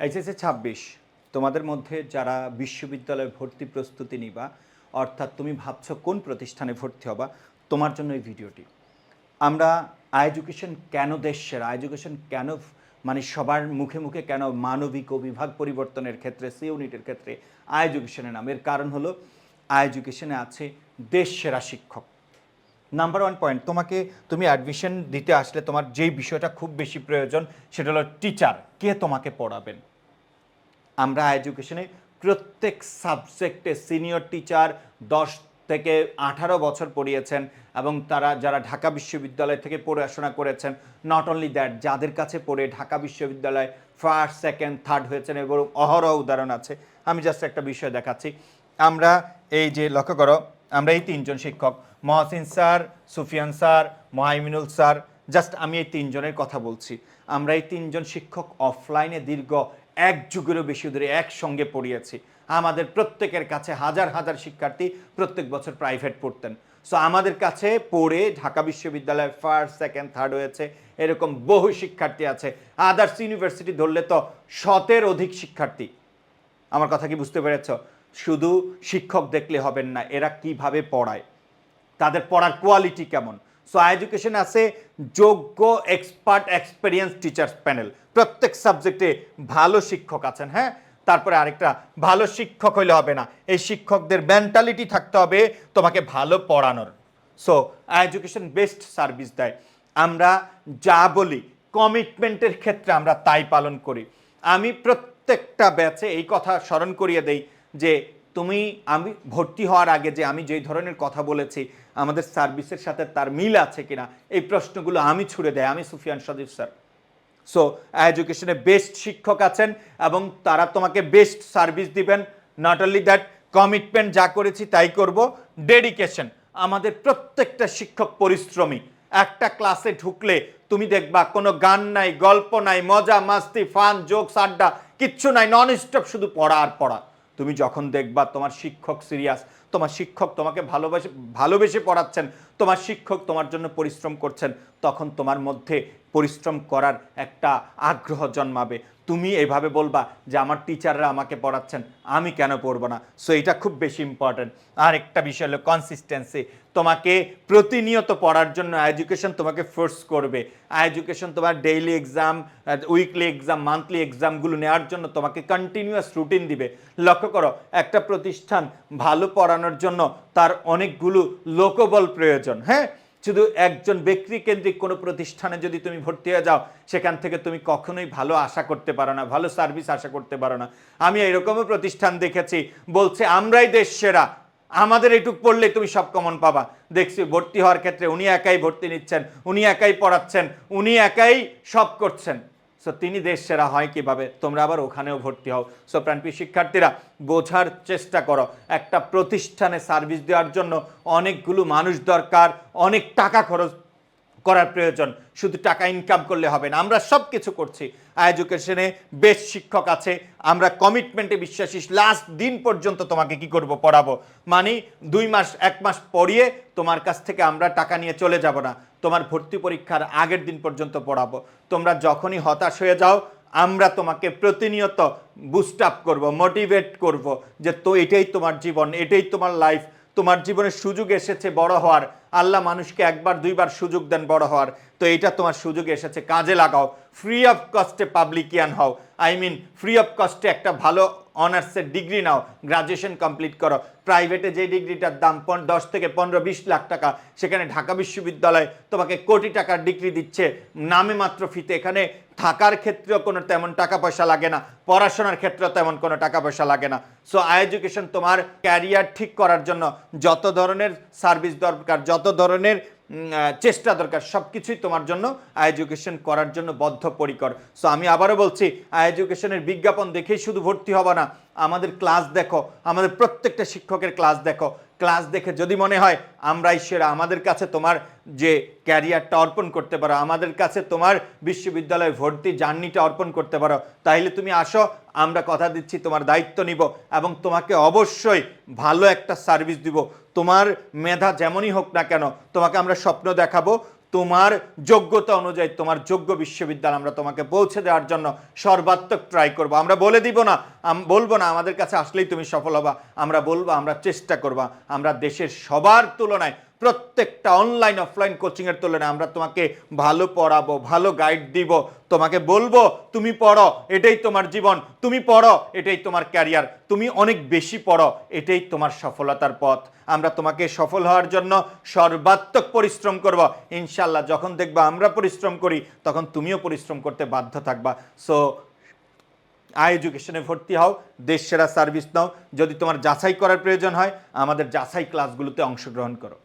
HSC 26 তোমাদের মধ্যে যারা বিশ্ববিদ্যালয়ে ভর্তি প্রস্তুতি নিবা, অর্থাৎ তুমি ভাবছো কোন প্রতিষ্ঠানে ভর্তি হবা, তোমার জন্য এই ভিডিওটি। আমরা এডুকেশন কেন দেশ সেরা, এডুকেশন কেন মানে সবার মুখে মুখে কেন মানবিক ও বিভাগ পরিবর্তনের ক্ষেত্রে সি ইউনিটের ক্ষেত্রে এডুকেশনের নাম, এর কারণ হলো এডুকেশনে আছে দেশ সেরা শিক্ষক। নাম্বার 1 পয়েন্ট, তুমি অ্যাডমিশন দিতে আসলে তোমার যেই বিষয়টা খুব বেশি প্রয়োজন সেটা হলো টিচার, কে তোমাকে পড়াবেন। আমরা এডুকেশনে প্রত্যেক সাবজেক্টে সিনিয়র টিচার 10 থেকে 18 বছর পড়িয়েছেন এবং তারা যারা ঢাকা বিশ্ববিদ্যালয় থেকে পড়াশোনা করেছেন, নট অনলি দ্যাট, যাদের কাছে পড়ে ঢাকা বিশ্ববিদ্যালয় ফার্স্ট সেকেন্ড থার্ড হয়েছেন এবং অহরহ উদাহরণ আছে। আমি জাস্ট একটা বিষয় দেখাচ্ছি। আমরা এই যে লক্ষ্য করো, আমরা এই 3 জন শিক্ষক, Mohsin sir, Sufiyan sir, Mohaiminul sir, just আমি এই 3 জনের কথা বলছি। আমরা এই 3 জন শিক্ষক অফলাইনে দীর্ঘ 1 যুগেরও বেশি ধরে একসঙ্গে পড়িয়েছি। আমাদের প্রত্যেকের কাছে হাজার হাজার শিক্ষার্থী প্রত্যেক বছর প্রাইভেট পড়তেন। সো আমাদের কাছে পড়ে ঢাকা বিশ্ববিদ্যালয়ে ফার্স্ট সেকেন্ড থার্ড হয়েছে এরকম বহু শিক্ষার্থী আছে। আদার্স ইউনিভার্সিটি ধরলে তো 100-এর অধিক শিক্ষার্থী। আমার কথা কি বুঝতে পেরেছ? শুধু শিক্ষক দেখলে হবেন না, এরা কিভাবে পড়ায়, তাদের পড়ার কোয়ালিটি কেমন। সো এডুকেশন আছে যোগ্য এক্সপার্ট এক্সপেরিয়েন্স টিচার্স প্যানেল, প্রত্যেক সাবজেক্টে ভালো শিক্ষক আছেন। হ্যাঁ, তারপরে আরেকটা, ভালো শিক্ষক হইলে হবে না, এই শিক্ষকদের মেন্টালিটি থাকতে হবে তোমাকে ভালো পড়ানোর। সো এডুকেশন বেস্ট সার্ভিস দেয়। আমরা যা বলি কমিটমেন্টের ক্ষেত্রে আমরা তাই পালন করি। আমি প্রত্যেকটা ব্যাচে এই কথা স্মরণ করিয়ে দেই যে আমি ভর্তি হওয়ার আগে যে আমি যেই ধরনের কথা বলেছি আমাদের সার্ভিসের সাথে তার মিল আছে কিনা, এই প্রশ্নগুলো আমি ছুড়ে দেয় আমি, সুফিয়ান সজীব স্যার। সো এডুকেশনে বেস্ট শিক্ষক আছেন এবং তারা তোমাকে বেস্ট সার্ভিস দিবেন। নট অনলি দ্যাট, কমিটমেন্ট যা করেছি তাই করব, ডেডিকেশন। আমাদের প্রত্যেকটা শিক্ষক পরিশ্রমী। একটা ক্লাসে ঢুকলে তুমি দেখবা কোনো গান নাই, গল্প নাই, মজা মাস্তি ফান জোকস আড্ডা কিচ্ছু নাই, নন স্টপ শুধু পড়া আর পড়া। তুমি যখন দেখবা তোমার শিক্ষক সিরিয়াস, তোমার শিক্ষক তোমাকে ভালোবেসে পড়াচ্ছেন, তোমার শিক্ষক তোমার জন্য পরিশ্রম করছেন, তখন তোমার মধ্যে পরিশ্রম করার একটা আগ্রহ জন্মাবে। তুমি এভাবে বলবা যে আমার টিচাররা আমাকে পড়াচ্ছেন, আমি কেন পড়বো না। সো এটা খুব বেশি ইম্পর্টেন্ট। আর একটা বিষয় হলো কনসিস্টেন্সি। তোমাকে প্রতিনিয়ত পড়ার জন্য এডুকেশন তোমাকে ফোর্স করবে। এডুকেশন তোমার daily exam, weekly exam, monthly এক্সামগুলো নেওয়ার জন্য তোমাকে কন্টিনিউয়াস রুটিন দিবে। লক্ষ্য করো, একটা প্রতিষ্ঠান ভালো পড়ানোর জন্য তার অনেকগুলো লোকবল প্রয়োজন। হ্যাঁ, শুধু একজন ব্যক্তিকেন্দ্রিক কোনো প্রতিষ্ঠানে যদি তুমি ভর্তি হয়ে যাও, সেখান থেকে তুমি কখনোই ভালো আশা করতে পারো না, ভালো সার্ভিস আশা করতে পারো না। আমি এরকমও প্রতিষ্ঠান দেখেছি বলছে আমরাই দেশ সেরা, আমাদের এইটুক পড়লে তুমি সব কমন পাবা। দেখছি ভর্তি হওয়ার ক্ষেত্রে উনি একাই ভর্তি নিচ্ছেন, উনি একাই পড়াচ্ছেন, উনি একাই সব করছেন। সো তিনি দেশ সেরা হয় কিভাবে? তোমরা আবার ওখানেও ভর্তি হও। সো প্রাণপ্রিয় শিক্ষার্থীরা, বোঝার চেষ্টা করো, একটা প্রতিষ্ঠানে সার্ভিস দেওয়ার জন্য অনেকগুলো মানুষ দরকার, অনেক টাকা খরচ করার প্রয়োজন। শুধু টাকা ইনকাম করলে হবে না। আমরা সব কিছু করছি, এডুকেশনে বেস্ট শিক্ষক আছে, আমরা কমিটমেন্টে বিশ্বাসী। লাস্ট দিন পর্যন্ত তোমাকে কি করব? পড়াবো। মানে 2 মাস 1 মাস পড়িয়ে তোমার কাছ থেকে আমরা টাকা নিয়ে চলে যাব না, তোমার ভর্তি পরীক্ষার আগের দিন পর্যন্ত পড়াবো। তোমরা যখনই হতাশ হয়ে যাও, আমরা তোমাকে প্রতিনিয়ত বুস্ট আপ করবো, মোটিভেট করব যে তো এটাই তোমার জীবন, এটাই তোমার লাইফ। তোমার জীবনে সুযোগ এসেছে বড় হওয়ার, আল্লাহ মানুষকে 1-2বার সুযোগ দেন বড় হওয়ার, তো এটা তোমার সুযোগ এসেছে, কাজে লাগাও। ফ্রি অফ কস্টে পাবলিকিয়ান হও, ফ্রি অফ কস্টে একটা ভালো অনার্সের ডিগ্রি নাও, গ্রাজুয়েশন কমপ্লিট করো। প্রাইভেটে যে ডিগ্রিটার দাম 10 থেকে 15-20 লাখ টাকা, সেখানে ঢাকা বিশ্ববিদ্যালয় তোমাকে কোটি টাকার ডিগ্রি দিচ্ছে নামে মাত্র ফিতে। এখানে থাকার ক্ষেত্রেও কোনো তেমন টাকা পয়সা লাগে না, পড়াশোনার ক্ষেত্রেও তেমন কোনো টাকা পয়সা লাগে না। সো এডুকেশন তোমার ক্যারিয়ার ঠিক করার জন্য যত ধরনের সার্ভিস দরকার, যত ধরনের চেষ্টা দরকার, সব কিছুই তোমার জন্য এডুকেশন করার জন্য বদ্ধপরিকর। সো আমি আবারও বলছি, এডুকেশনের বিজ্ঞাপন দেখেই শুধু ভর্তি হবা না, আমাদের ক্লাস দেখো, আমাদের প্রত্যেকটা শিক্ষকের ক্লাস দেখো। ক্লাস দেখে যদি মনে হয় আমরাই সেরা, আমাদের কাছে তোমার যে ক্যারিয়ারটা অর্পণ করতে পারো, আমাদের কাছে তোমার বিশ্ববিদ্যালয়ে ভর্তি জার্নিটা অর্পণ করতে পারো, তাহলে তুমি আসো, আমরা কথা দিচ্ছি তোমার দায়িত্ব নিব এবং তোমাকে অবশ্যই ভালো একটা সার্ভিস দিব। তোমার মেধা যেমনই হোক না কেন, তোমাকে আমরা স্বপ্ন দেখাবো, তোমার যোগ্যতা অনুযায়ী তোমার যোগ্য বিশ্ববিদ্যালয় আমরা তোমাকে পৌঁছে দেওয়ার জন্য সর্বাত্মক ট্রাই করব। আমরা বলে দিব না, বলবো না আমাদের কাছে আসলেই তুমি সফল হবা, আমরা বলবো আমরা চেষ্টা করবা। আমরা দেশের সবার তুলনায়, প্রত্যেকটা অনলাইন অফলাইন কোচিংয়ের তুলনায় আমরা তোমাকে ভালো পড়াবো, ভালো গাইড দিব, তোমাকে বলবো তুমি পড়ো, এটাই তোমার জীবন, তুমি পড়ো, এটাই তোমার ক্যারিয়ার, তুমি অনেক বেশি পড়ো, এটাই তোমার সফলতার পথ। আমরা তোমাকে সফল হওয়ার জন্য সর্বাত্মক পরিশ্রম করব। ইনশাল্লাহ যখন দেখবা আমরা পরিশ্রম করি তখন তুমিও পরিশ্রম করতে বাধ্য থাকবা। সো এডুকেশনে ভর্তি হও, দেশ সেরা সার্ভিস নাও। যদি তোমার যাচাই করার প্রয়োজন হয় আমাদের যাচাই ক্লাসগুলোতে অংশগ্রহণ করো।